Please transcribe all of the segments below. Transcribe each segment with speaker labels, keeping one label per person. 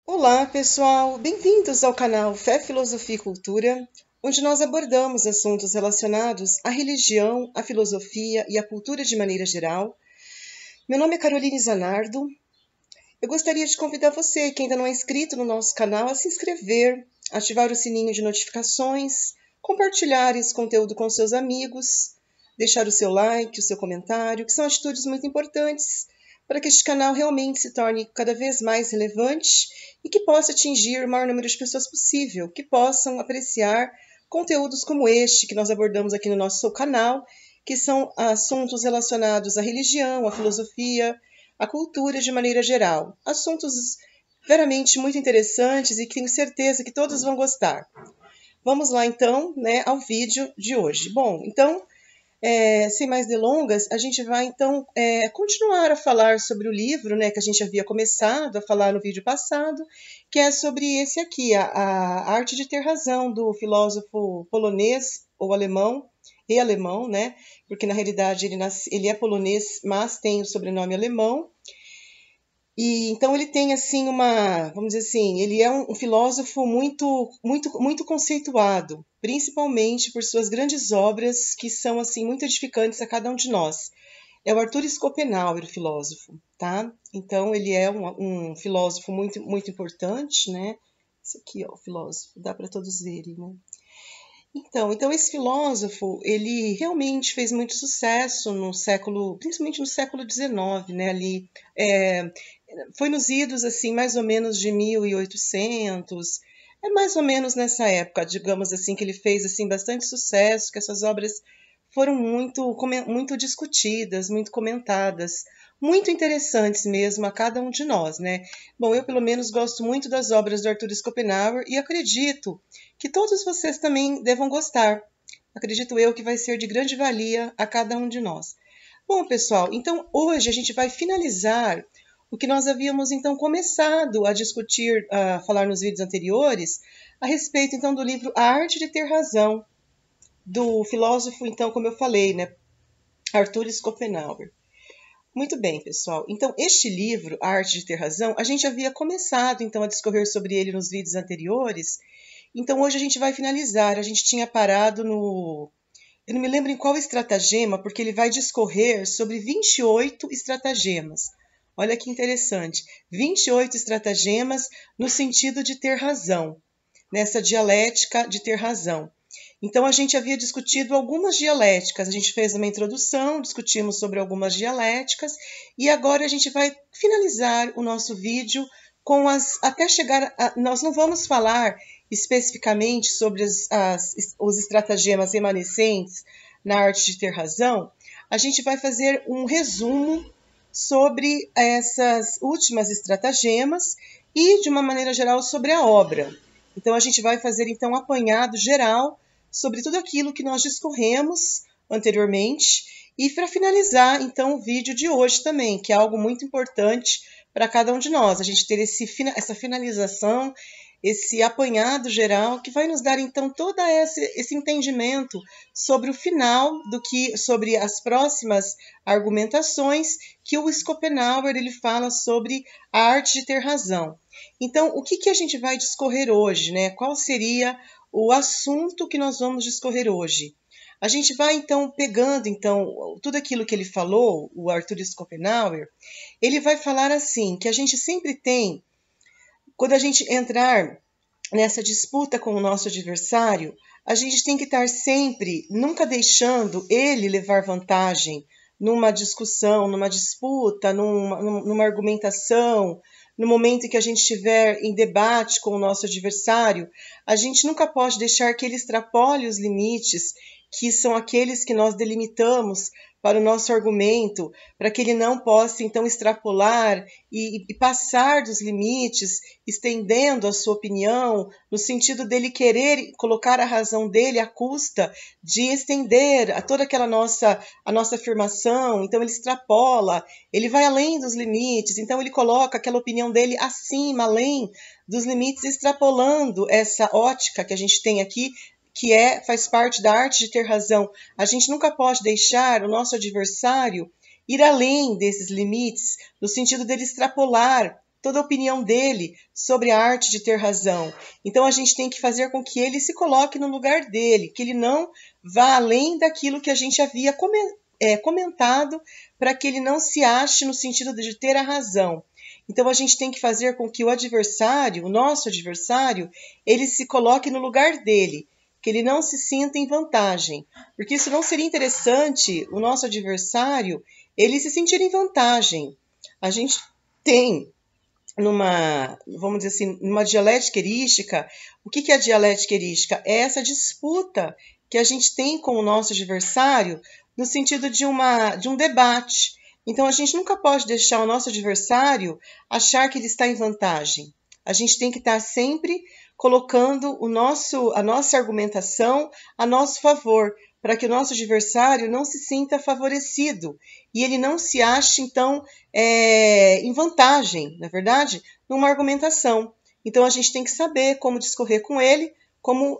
Speaker 1: Olá, pessoal! Bem-vindos ao canal Fé, Filosofia e Cultura, onde nós abordamos assuntos relacionados à religião, à filosofia e à cultura de maneira geral. Meu nome é Caroline Zanardo. Eu gostaria de convidar você, que ainda não é inscrito no nosso canal, a se inscrever, ativar o sininho de notificações, compartilhar esse conteúdo com seus amigos, deixar o seu like, o seu comentário, que são atitudes muito importantes para que este canal realmente se torne cada vez mais relevante e que possa atingir o maior número de pessoas possível, que possam apreciar conteúdos como este que nós abordamos aqui no nosso canal, que são assuntos relacionados à religião, à filosofia, à cultura de maneira geral. Assuntos veramente muito interessantes e que tenho certeza que todos vão gostar. Vamos lá então, ao vídeo de hoje. Bom, então, sem mais delongas, a gente vai então continuar a falar sobre o livro, que a gente havia começado a falar no vídeo passado, que é sobre esse aqui, a Arte de Ter Razão, do filósofo polonês ou alemão, porque na realidade ele é polonês, mas tem o sobrenome alemão. E então ele tem assim vamos dizer assim, ele é um filósofo muito conceituado, principalmente por suas grandes obras que são assim muito edificantes a cada um de nós. É o Arthur Schopenhauer, o filósofo, tá? Então ele é um filósofo muito importante, né? Esse aqui, ó, o filósofo, dá para todos verem, né? Então esse filósofo, ele realmente fez muito sucesso no século, principalmente no século XIX, né? Ali, foi nos idos, assim, mais ou menos de 1800, é mais ou menos nessa época, digamos assim, que ele fez, assim, bastante sucesso, que essas obras foram muito discutidas, muito comentadas, muito interessantes mesmo a cada um de nós, né? Bom, eu pelo menos gosto muito das obras do Arthur Schopenhauer e acredito que todos vocês também devam gostar. Acredito eu que vai ser de grande valia a cada um de nós. Bom, pessoal, então hoje a gente vai finalizar o que nós havíamos então começado a discutir, a falar nos vídeos anteriores, a respeito então do livro A Arte de Ter Razão, do filósofo, então, como eu falei, né, Arthur Schopenhauer. Muito bem, pessoal. Então, este livro, A Arte de Ter Razão, a gente havia começado então a discorrer sobre ele nos vídeos anteriores. Então, hoje a gente vai finalizar. A gente tinha parado no... Eu não me lembro em qual estratagema, porque ele vai discorrer sobre 28 estratagemas. Olha que interessante. 28 estratagemas no sentido de ter razão, nessa dialética de ter razão. Então, a gente havia discutido algumas dialéticas, a gente fez uma introdução, discutimos sobre algumas dialéticas, e agora a gente vai finalizar o nosso vídeo com até chegar nós não vamos falar especificamente sobre os estratagemas remanescentes na arte de ter razão, a gente vai fazer um resumo sobre essas últimas estratagemas e, de uma maneira geral, sobre a obra. Então, a gente vai fazer então um apanhado geral sobre tudo aquilo que nós discorremos anteriormente e para finalizar então o vídeo de hoje também, que é algo muito importante para cada um de nós, a gente ter essa finalização, esse apanhado geral que vai nos dar então todo esse entendimento sobre o final sobre as próximas argumentações que o Schopenhauer ele fala sobre a arte de ter razão. Então, o que a gente vai discorrer hoje, né? Qual seria o assunto que nós vamos discorrer hoje? A gente vai então pegando então tudo aquilo que ele falou, o Arthur Schopenhauer, ele vai falar assim, que a gente sempre tem, quando a gente entrar nessa disputa com o nosso adversário, a gente tem que estar sempre, nunca deixando ele levar vantagem numa discussão, numa disputa, numa argumentação, no momento em que a gente estiver em debate com o nosso adversário, a gente nunca pode deixar que ele extrapole os limites, que são aqueles que nós delimitamos para o nosso argumento, para que ele não possa então extrapolar e passar dos limites, estendendo a sua opinião, no sentido dele querer colocar a razão dele à custa de estender a toda aquela a nossa afirmação. Então ele extrapola, ele vai além dos limites, então ele coloca aquela opinião dele acima, além dos limites, extrapolando essa ótica que a gente tem aqui, que faz parte da arte de ter razão. A gente nunca pode deixar o nosso adversário ir além desses limites, no sentido dele extrapolar toda a opinião dele sobre a arte de ter razão. Então a gente tem que fazer com que ele se coloque no lugar dele, que ele não vá além daquilo que a gente havia comentado, para que ele não se ache no sentido de ter a razão. Então a gente tem que fazer com que o adversário, o nosso adversário, ele se coloque no lugar dele, que ele não se sinta em vantagem. Porque isso não seria interessante, o nosso adversário, ele se sentir em vantagem. A gente tem vamos dizer assim, numa dialética erística. O que é a dialética erística? É essa disputa que a gente tem com o nosso adversário no sentido de um debate. Então, a gente nunca pode deixar o nosso adversário achar que ele está em vantagem. A gente tem que estar sempre colocando a nossa argumentação a nosso favor, para que o nosso adversário não se sinta favorecido e ele não se ache, então, em vantagem, na verdade, numa argumentação. Então, a gente tem que saber como discorrer com ele, como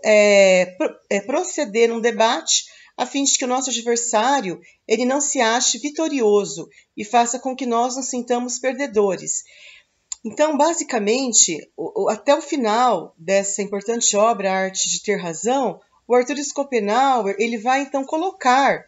Speaker 1: proceder num debate, a fim de que o nosso adversário ele não se ache vitorioso e faça com que nós nos sintamos perdedores. Então, basicamente, até o final dessa importante obra, A Arte de Ter Razão, o Arthur Schopenhauer ele vai então colocar,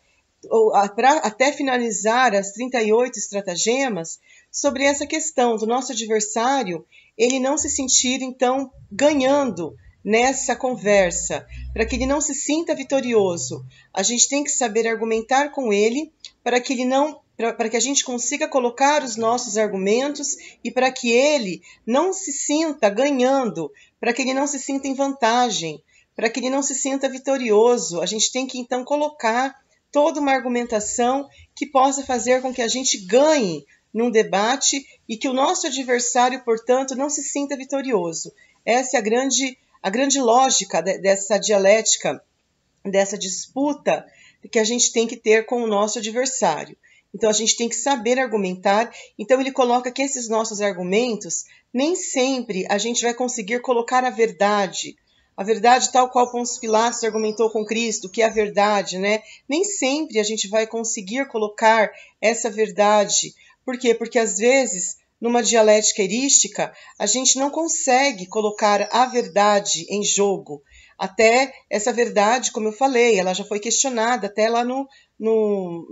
Speaker 1: até finalizar as 38 estratagemas, sobre essa questão do nosso adversário ele não se sentir então ganhando nessa conversa, para que ele não se sinta vitorioso. A gente tem que saber argumentar com ele para que a gente consiga colocar os nossos argumentos e para que ele não se sinta ganhando, para que ele não se sinta em vantagem, para que ele não se sinta vitorioso. A gente tem que então colocar toda uma argumentação que possa fazer com que a gente ganhe num debate e que o nosso adversário, portanto, não se sinta vitorioso. Essa é a grande lógica dessa dialética, dessa disputa que a gente tem que ter com o nosso adversário. Então, a gente tem que saber argumentar. Então, ele coloca que esses nossos argumentos, nem sempre a gente vai conseguir colocar a verdade tal qual Pôncio Pilatos argumentou com Cristo, que é a verdade, né? Nem sempre a gente vai conseguir colocar essa verdade. Por quê? Porque, às vezes, numa dialética erística, a gente não consegue colocar a verdade em jogo. Até essa verdade, como eu falei, ela já foi questionada até lá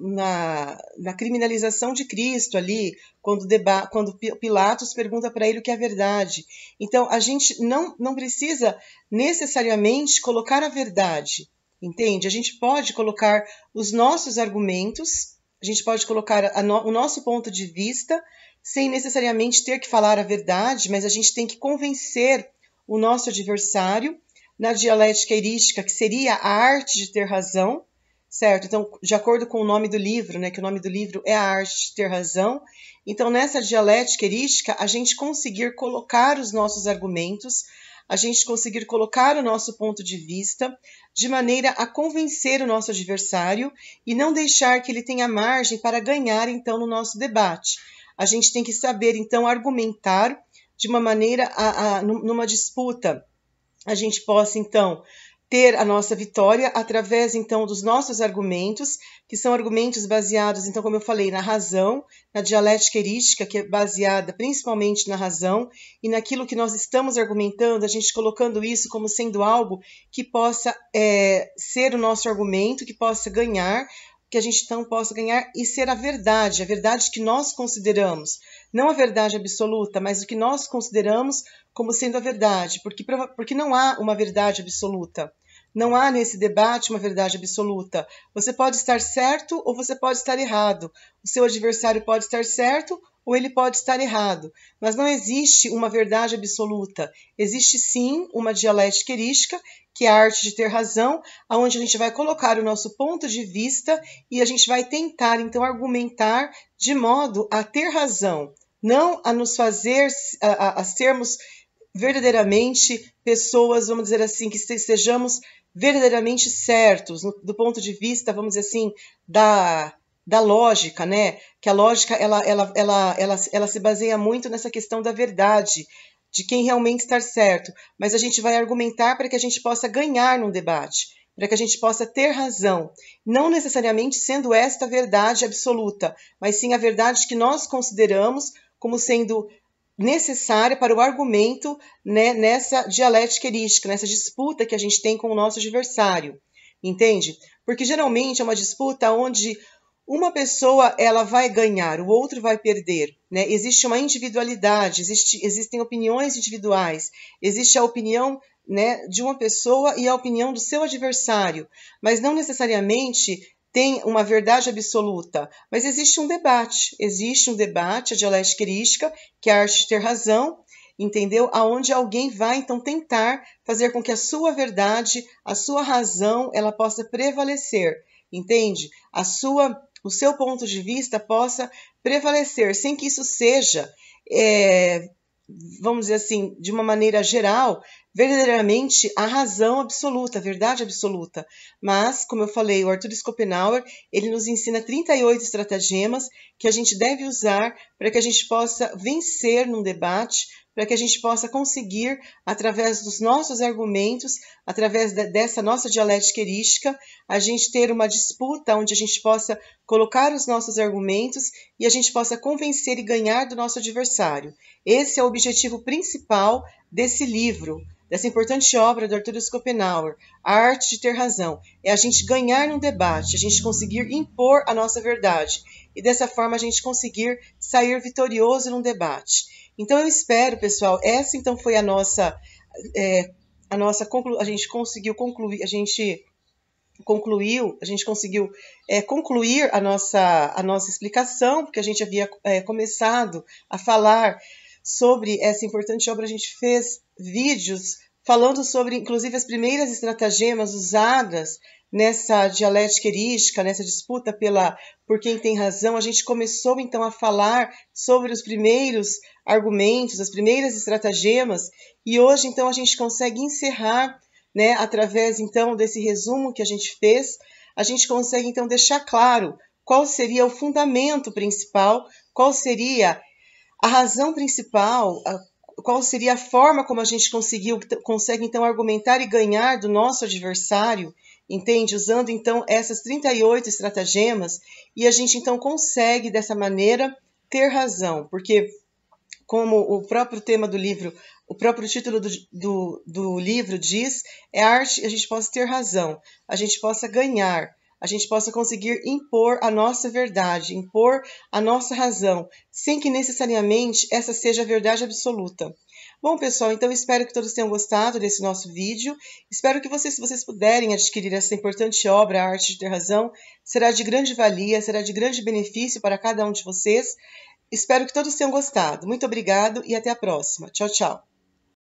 Speaker 1: na criminalização de Cristo ali, quando Pilatos pergunta para ele o que é a verdade. Então, a gente não precisa necessariamente colocar a verdade, entende? A gente pode colocar os nossos argumentos, a gente pode colocar o nosso ponto de vista, sem necessariamente ter que falar a verdade, mas a gente tem que convencer o nosso adversário na dialética erística, que seria a arte de ter razão, certo? Então, de acordo com o nome do livro, né, que o nome do livro é A Arte de Ter Razão, então nessa dialética erística, a gente conseguir colocar os nossos argumentos, a gente conseguir colocar o nosso ponto de vista, de maneira a convencer o nosso adversário e não deixar que ele tenha margem para ganhar, então, no nosso debate. A gente tem que saber, então, argumentar de uma maneira, numa disputa, a gente possa, então, ter a nossa vitória através, então, dos nossos argumentos, que são argumentos baseados, então, como eu falei, na razão, na dialética erística, que é baseada principalmente na razão, e naquilo que nós estamos argumentando, a gente colocando isso como sendo algo que possa ser o nosso argumento, que possa ganhar, que a gente então possa ganhar e ser a verdade que nós consideramos, não a verdade absoluta, mas o que nós consideramos como sendo a verdade, porque não há uma verdade absoluta. Não há nesse debate uma verdade absoluta. Você pode estar certo ou você pode estar errado. O seu adversário pode estar certo ou ele pode estar errado. Mas não existe uma verdade absoluta. Existe sim uma dialética erística, que é a arte de ter razão, onde a gente vai colocar o nosso ponto de vista e a gente vai tentar, então, argumentar de modo a ter razão, não a nos fazer, a sermos verdadeiramente pessoas, vamos dizer assim, que sejamos verdadeiramente certos, do ponto de vista, vamos dizer assim, da lógica, né? Que a lógica, ela se baseia muito nessa questão da verdade, de quem realmente está certo. Mas a gente vai argumentar para que a gente possa ganhar num debate, para que a gente possa ter razão, não necessariamente sendo esta a verdade absoluta, mas sim a verdade que nós consideramos como sendo necessária para o argumento, né, nessa dialética erística, nessa disputa que a gente tem com o nosso adversário, entende? Porque geralmente é uma disputa onde uma pessoa ela vai ganhar, o outro vai perder, né? Existe uma individualidade, existem opiniões individuais, existe a opinião, né, de uma pessoa e a opinião do seu adversário, mas não necessariamente tem uma verdade absoluta, mas existe um debate, a dialética erística, que é a arte de ter razão, entendeu? Aonde alguém vai então tentar fazer com que a sua verdade, a sua razão, ela possa prevalecer, entende? O seu ponto de vista possa prevalecer, sem que isso seja, vamos dizer assim, de uma maneira geral, verdadeiramente a razão absoluta, a verdade absoluta. Mas, como eu falei, o Arthur Schopenhauer, ele nos ensina 38 estratagemas que a gente deve usar para que a gente possa vencer num debate, para que a gente possa conseguir, através dos nossos argumentos, através dessa nossa dialética erística, a gente ter uma disputa onde a gente possa colocar os nossos argumentos e a gente possa convencer e ganhar do nosso adversário. Esse é o objetivo principal desse livro, dessa importante obra do Arthur Schopenhauer, A Arte de Ter Razão. É a gente ganhar num debate, a gente conseguir impor a nossa verdade e dessa forma a gente conseguir sair vitorioso num debate. Então eu espero, pessoal, essa então foi a nossa conclusão, a gente conseguiu concluir, a gente conseguiu concluir a nossa explicação, porque a gente havia começado a falar sobre essa importante obra, a gente fez vídeos falando sobre, inclusive, as primeiras estratagemas usadas nessa dialética erística, nessa disputa por quem tem razão. A gente começou, então, a falar sobre os primeiros argumentos, as primeiras estratagemas, e hoje, então, a gente consegue encerrar, né, através, então, desse resumo que a gente fez, a gente consegue, então, deixar claro qual seria o fundamento principal, qual seria a razão principal, qual seria a forma como a gente consegue, então, argumentar e ganhar do nosso adversário, entende? Usando, então, essas 38 estratagemas, e a gente, então, consegue, dessa maneira, ter razão, porque, como o próprio tema do livro, o próprio título do livro diz, é a arte, a gente possa ter razão, a gente possa ganhar, a gente possa conseguir impor a nossa verdade, impor a nossa razão, sem que necessariamente essa seja a verdade absoluta. Bom, pessoal, então espero que todos tenham gostado desse nosse vídeo. Espero que se vocês puderem adquirir essa importante obra, A Arte de Ter Razão, será de grande valia, será de grande benefício para cada um de vocês. Espero que todos tenham gostado. Muito obrigado e até a próxima. Tchau, tchau.